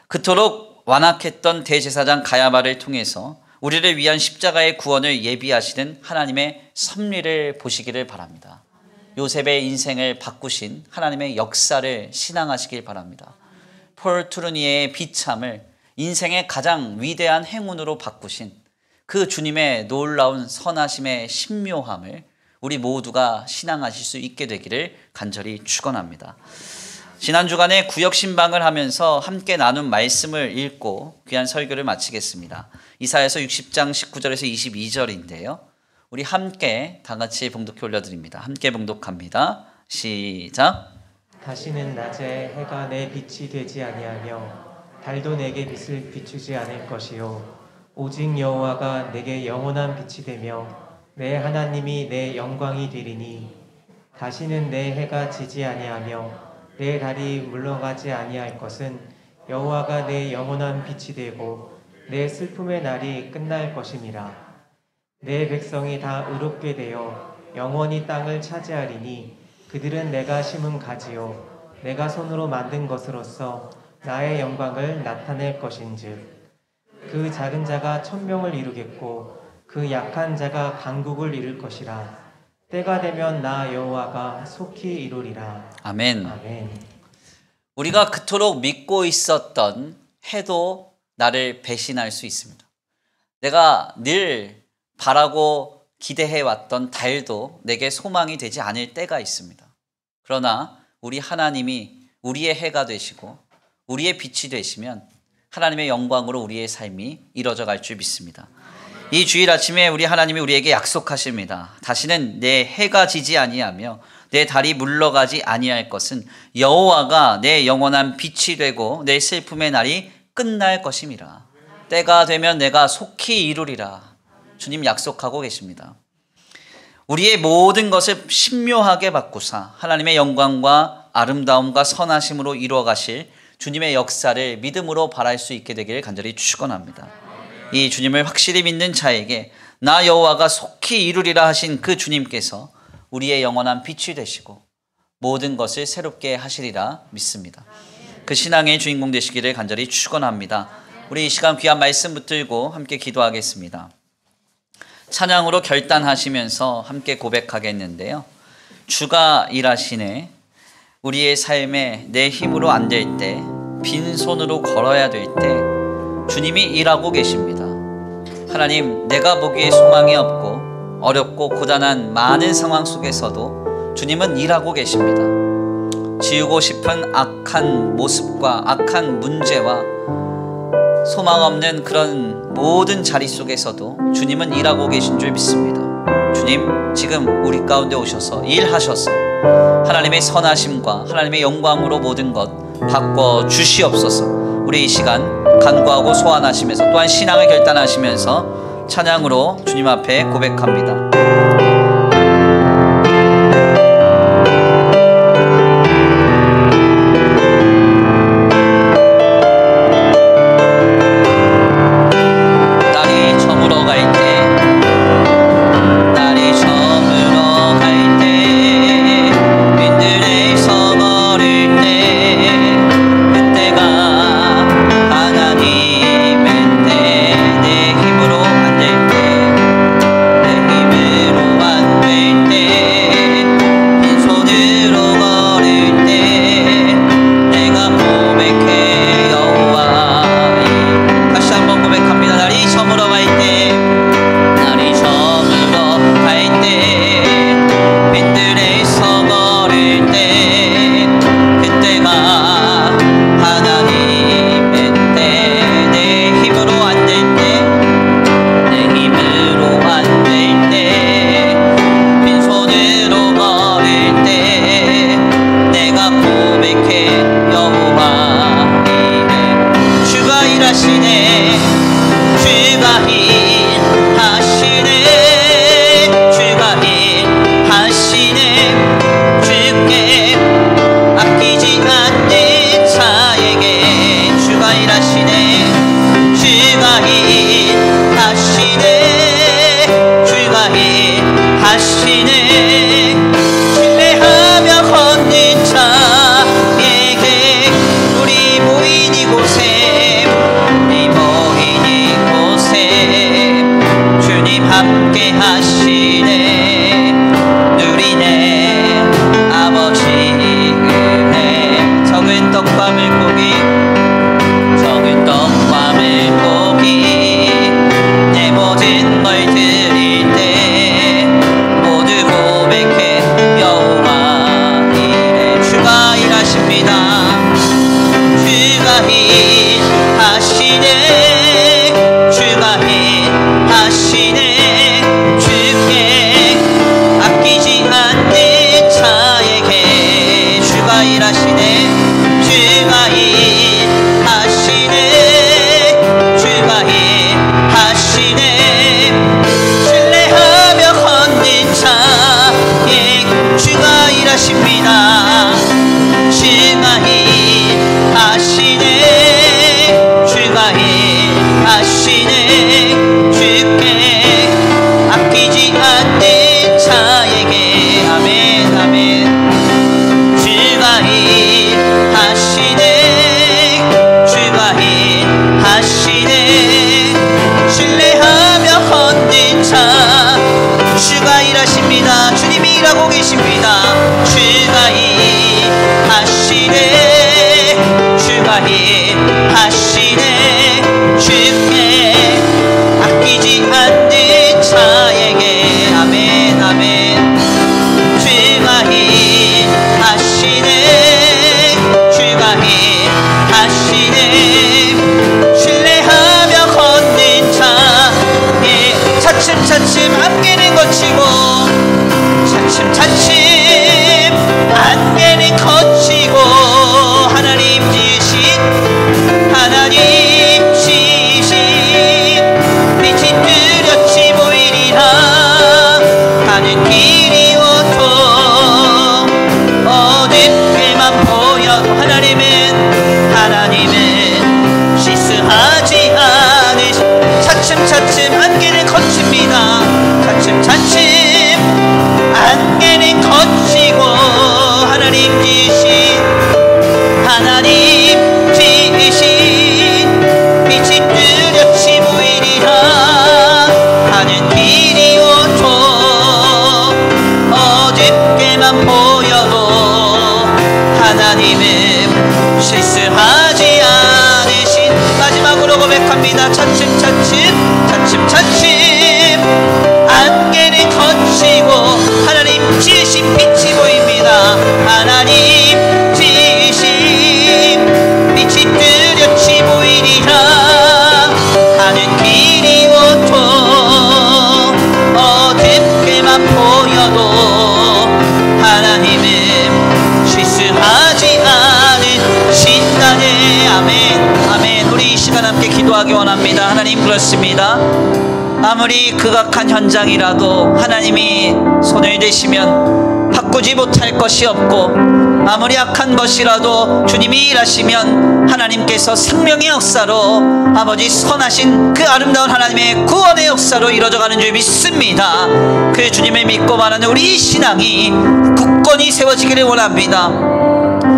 그토록 완악했던 대제사장 가야바를 통해서 우리를 위한 십자가의 구원을 예비하시는 하나님의 섭리를 보시기를 바랍니다. 요셉의 인생을 바꾸신 하나님의 역사를 신앙하시길 바랍니다. 폴 투르니에의 비참을 인생의 가장 위대한 행운으로 바꾸신 그 주님의 놀라운 선하심의 신묘함을 우리 모두가 신앙하실 수 있게 되기를 간절히 축원합니다. 지난 주간에 구역 신방을 하면서 함께 나눈 말씀을 읽고 귀한 설교를 마치겠습니다. 이사야서 60장 19절에서 22절인데요. 우리 함께 다 같이 봉독해 올려드립니다. 함께 봉독합니다. 시작. 다시는 낮에 해가 내 빛이 되지 아니하며 달도 내게 빛을 비추지 않을 것이요 오직 여호와가 내게 영원한 빛이 되며 내 하나님이 내 영광이 되리니 다시는 내 해가 지지 아니하며 내 달이 물러가지 아니할 것은 여호와가 내 영원한 빛이 되고 내 슬픔의 날이 끝날 것임이라. 내 백성이 다 의롭게 되어 영원히 땅을 차지하리니 그들은 내가 심은 가지요 내가 손으로 만든 것으로서 나의 영광을 나타낼 것인즉 그 작은 자가 천명을 이루겠고 그 약한 자가 강국을 이룰 것이라. 때가 되면 나 여호와가 속히 이루리라. 아멘. 아멘. 우리가 그토록 믿고 있었던 해도 나를 배신할 수 있습니다. 내가 늘 바라고 기대해왔던 달도 내게 소망이 되지 않을 때가 있습니다. 그러나 우리 하나님이 우리의 해가 되시고 우리의 빛이 되시면 하나님의 영광으로 우리의 삶이 이루어져 갈 줄 믿습니다. 이 주일 아침에 우리 하나님이 우리에게 약속하십니다. 다시는 내 해가 지지 아니하며 내 달이 물러가지 아니할 것은 여호와가 내 영원한 빛이 되고 내 슬픔의 날이 끝날 것임이라. 때가 되면 내가 속히 이루리라. 주님 약속하고 계십니다. 우리의 모든 것을 신묘하게 바꾸사 하나님의 영광과 아름다움과 선하심으로 이루어 가실 주님의 역사를 믿음으로 바랄 수 있게 되기를 간절히 축원합니다. 이 주님을 확실히 믿는 자에게 나 여호와가 속히 이루리라 하신 그 주님께서 우리의 영원한 빛이 되시고 모든 것을 새롭게 하시리라 믿습니다. 그 신앙의 주인공 되시기를 간절히 축원합니다. 우리 이 시간 귀한 말씀 붙들고 함께 기도하겠습니다. 찬양으로 결단하시면서 함께 고백하겠는데요. 주가 일하시네. 우리의 삶에 내 힘으로 안 될 때, 빈손으로 걸어야 될 때 주님이 일하고 계십니다. 하나님, 내가 보기에 소망이 없고 어렵고 고단한 많은 상황 속에서도 주님은 일하고 계십니다. 지우고 싶은 악한 모습과 악한 문제와 소망 없는 그런 모든 자리 속에서도 주님은 일하고 계신 줄 믿습니다. 주님, 지금 우리 가운데 오셔서 일하셔서 하나님의 선하심과 하나님의 영광으로 모든 것 바꿔 주시옵소서. 우리 이 시간 간구하고 소환하시면서 또한 신앙을 결단하시면서 찬양으로 주님 앞에 고백합니다. 이곳에 이 보입니다. 차츰 안개를 거치고 하나님 지으신 빛이 보입니다. 하나님 지으신 빛이 뚜렷이 보이리라. 가는 길이 온통 어둡게만 보여도 하나님은 실수하지 않은 신나네. 아멘. 우리 이 시간 함께 기도하기 원합니다. 하나님, 그렇습니다. 아무리 극악한 현장이라도 하나님이 손을 대시면 바꾸지 못할 것이 없고, 아무리 악한 것이라도 주님이 일하시면 하나님께서 생명의 역사로 아버지 선하신 그 아름다운 하나님의 구원의 역사로 이루어져가는 줄 믿습니다. 그 주님을 믿고 말하는 우리 신앙이 굳건히 세워지기를 원합니다.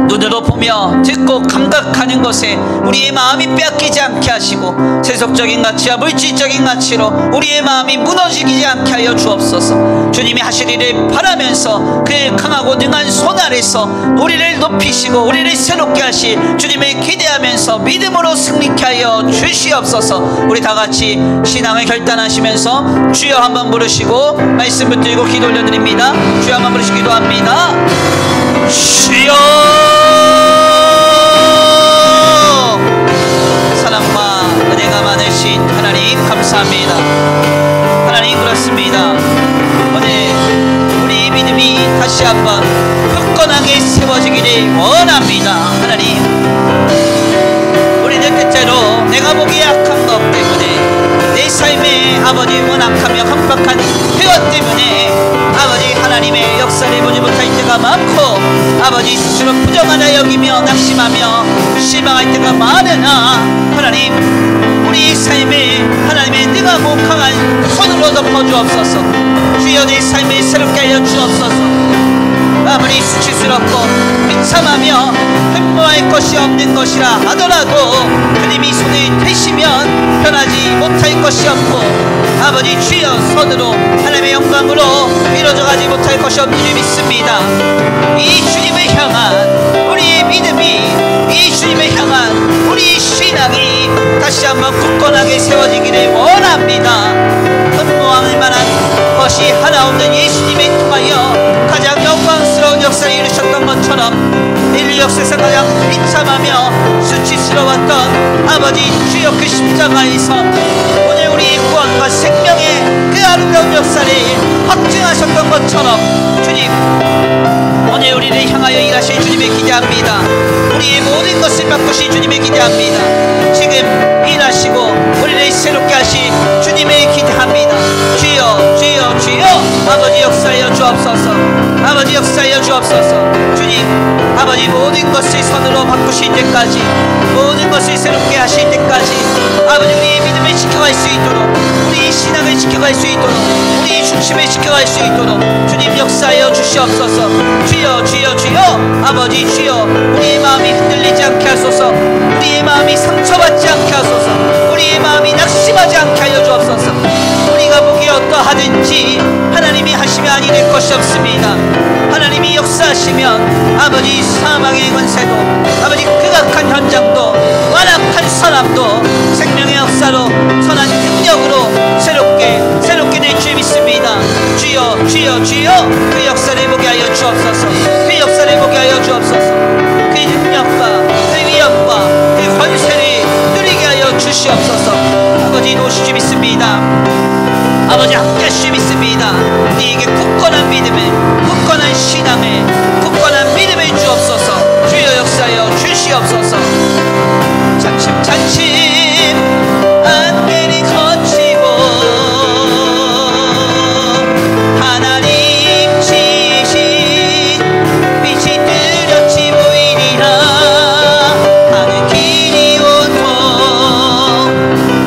눈으로 보며 듣고 감각하는 것에 우리의 마음이 빼앗기지 않게 하시고, 세속적인 가치와 물질적인 가치로 우리의 마음이 무너지지 않게 하여 주옵소서. 주님이 하실 일을 바라면서 그 강하고 능한 손 아래서 우리를 높이시고 우리를 새롭게 하실 주님을 기대하면서 믿음으로 승리케 하여 주시옵소서. 우리 다같이 신앙을 결단하시면서 주여 한번 부르시고 말씀 붙들고 기도 올려드립니다. 주여 한번 부르시고 기도합니다. 주여, 사랑과 은혜가 많으신 하나님 감사합니다. 하나님, 그렇습니다. 오늘 우리 믿음이 다시 한번 굳건하게 세워지기를 원합니다. 하나님, 우리는 때때로 내가 보기에 악한 것 때문에, 내 삶에 아버지 원악하며 깜빡한 그것 때문에 아버지 하나님의 역사를 보지 못할 때가 많고, 아버지 스스로 부정하다 여기며 낙심하며 실망할 때가 많으나, 하나님 우리 삶에 하나님의 능하고 강한 손으로 덮어주옵소서. 주여, 내 삶을 새롭게 하여 주옵소서. 아무리 수치스럽고 비참하며 흠모할 것이 없는 것이라 하더라도 주님이 손을 대시면 변하지 못할 것이 없고, 아버지 주여 손으로 하나님의 영광으로 이루어져 가지 못할 것이 없는 줄 믿습니다. 이 주님을 향한 우리의 믿음이, 이 주님을 향한 우리 신앙이 다시 한번 굳건하게 세워지기를 원합니다. 흠모할 만한 것이 하나 없는 예수님을 통하여 가장 영광스러운 역사를 이루셨던 것처럼 인류 역사에서 가장 비참하며 수치스러웠던 아버지 주여 그 십자가에서 오늘 우리 구원과 생명의 그 아름다운 역사를 확증하셨던 것처럼, 주님 오늘 우리를 향하여 일하실 주님을 기대합니다. 우리의 모든 것을 바꾸실 주님을 기대합니다. 지금 일하시고 우리를 새롭게 하실 주님을 기대합니다. 주여, 주여, 주여, 아버지 역사하여 주옵소서. 아버지 역사하여 주옵소서. 주님, 아버지 모든 것을 선으로 바꾸실 때까지, 모든 것을 새롭게 하실 때까지 아버지 우리의 믿음을 지켜갈 수 있도록, 우리의 신앙을 지켜갈 수 있도록, 우리의 중심을 지켜갈 수 있도록 주님 역사하여 주시옵소서. 주여, 주여, 주여, 아버지 주여, 우리의 마음이 흔들리지 않게 하소서. 우리의 마음이 상처받지 않게 하소서. 우리의 마음이 낙심하지 않게 하여 주옵소서. 우리가 보기에 어떠하든지 하나님이 하시면 아니 될 것이 없습니다. 하나님이 역사하시면 아버지 사망의 권세도, 아버지 극악한 현장도, 완악한 사람도 생명의 역사로 선한 능력으로 새롭게 될 줄 믿습니다. 주여, 주여, 주여, 그 역사를 보게 하여 주옵소서. 그 역사를 보게 하여 주옵소서. 그 능력과 그 위엄과 그 권세를 누리게 하여 주시옵소서. 아버지 도우실 줄 믿습니다. 아버지 함께 하실 줄 믿습니다. 우리에게 굳건한 믿음을, 굳건한 신앙을, 굳건한 믿음을 주옵소서. 주여 역사하여 주시옵소서. 차츰 안개를 거치고 하나님 지신 빛이 뚜렷이 보이리라. 하는 길이 온통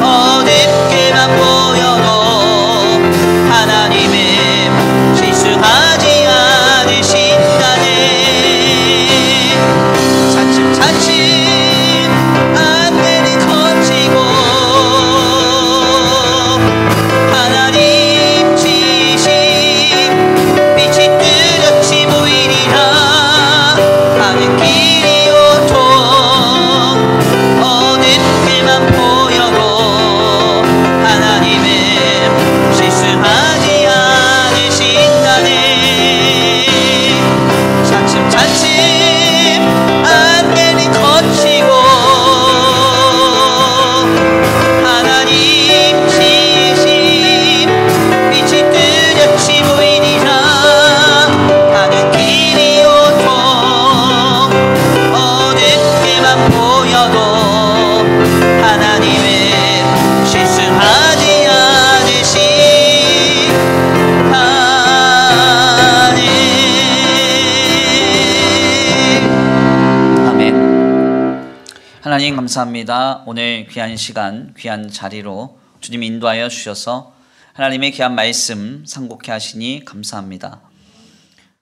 어둡게만 보여도 하나님은 실수하지 않으신다네. 차츰 안개를 감사합니다. 오늘 귀한 시간, 귀한 자리로 주님 인도하여 주셔서 하나님의 귀한 말씀 상고케 하시니 감사합니다.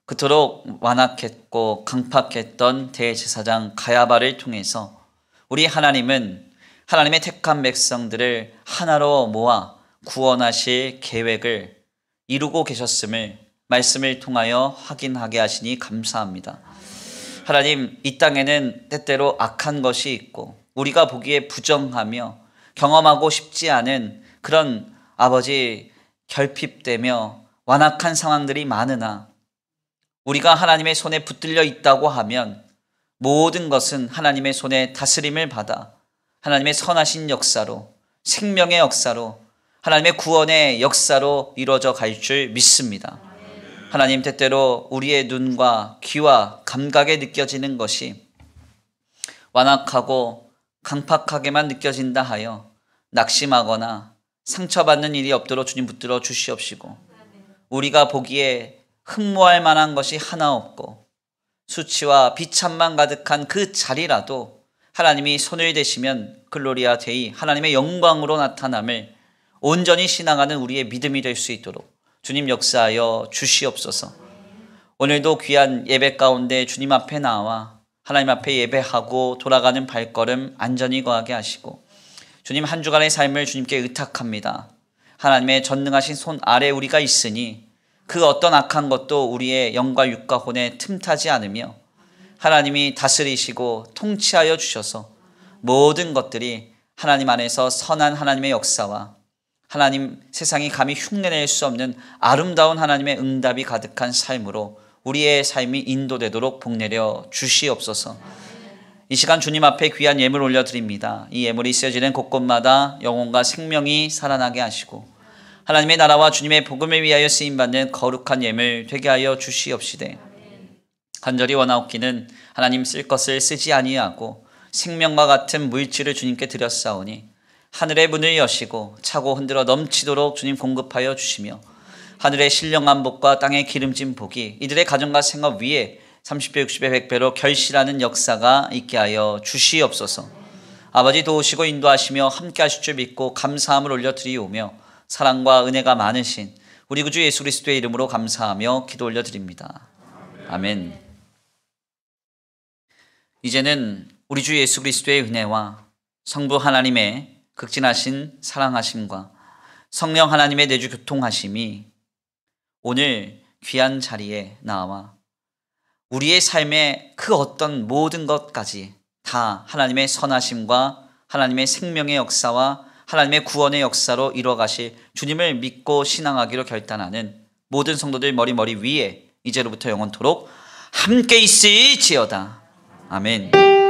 그토록 완악했고 강팍했던 대제사장 가야바를 통해서 우리 하나님은 하나님의 택한 백성들을 하나로 모아 구원하실 계획을 이루고 계셨음을 말씀을 통하여 확인하게 하시니 감사합니다. 하나님, 이 땅에는 때때로 악한 것이 있고 우리가 보기에 부정하며 경험하고 싶지 않은 그런 아버지 결핍되며 완악한 상황들이 많으나 우리가 하나님의 손에 붙들려 있다고 하면 모든 것은 하나님의 손에 다스림을 받아 하나님의 선하신 역사로, 생명의 역사로, 하나님의 구원의 역사로 이루어져 갈 줄 믿습니다. 하나님, 때때로 우리의 눈과 귀와 감각에 느껴지는 것이 완악하고 강팍하게만 느껴진다 하여 낙심하거나 상처받는 일이 없도록 주님 붙들어 주시옵시고, 우리가 보기에 흠모할 만한 것이 하나 없고 수치와 비참만 가득한 그 자리라도 하나님이 손을 대시면 글로리아 데이, 하나님의 영광으로 나타남을 온전히 신앙하는 우리의 믿음이 될 수 있도록 주님 역사하여 주시옵소서. 오늘도 귀한 예배 가운데 주님 앞에 나와 하나님 앞에 예배하고 돌아가는 발걸음 안전히 거하게 하시고, 주님 한 주간의 삶을 주님께 의탁합니다. 하나님의 전능하신 손 아래 우리가 있으니 그 어떤 악한 것도 우리의 영과 육과 혼에 틈타지 않으며 하나님이 다스리시고 통치하여 주셔서 모든 것들이 하나님 안에서 선한 하나님의 역사와 하나님, 세상이 감히 흉내낼 수 없는 아름다운 하나님의 응답이 가득한 삶으로 우리의 삶이 인도되도록 복내려 주시옵소서. 이 시간 주님 앞에 귀한 예물 올려드립니다. 이 예물이 쓰여지는 곳곳마다 영혼과 생명이 살아나게 하시고 하나님의 나라와 주님의 복음을 위하여 쓰임받는 거룩한 예물 되게 하여 주시옵시되, 간절히 원하옵기는 하나님 쓸 것을 쓰지 아니하고 생명과 같은 물질을 주님께 드렸사오니 하늘의 문을 여시고 차고 흔들어 넘치도록 주님 공급하여 주시며, 하늘의 신령한 복과 땅의 기름진 복이 이들의 가정과 생업 위에 30배, 60배, 100배로 결실하는 역사가 있게 하여 주시옵소서. 아버지, 도우시고 인도하시며 함께 하실 줄 믿고 감사함을 올려드리오며 사랑과 은혜가 많으신 우리 구주 예수 그리스도의 이름으로 감사하며 기도 올려드립니다. 아멘. 이제는 우리 주 예수 그리스도의 은혜와 성부 하나님의 극진하신 사랑하심과 성령 하나님의 내주 교통하심이 오늘 귀한 자리에 나와 우리의 삶의 그 어떤 모든 것까지 다 하나님의 선하심과 하나님의 생명의 역사와 하나님의 구원의 역사로 이뤄가실 주님을 믿고 신앙하기로 결단하는 모든 성도들 머리 위에 이제로부터 영원토록 함께 있을지어다. 아멘.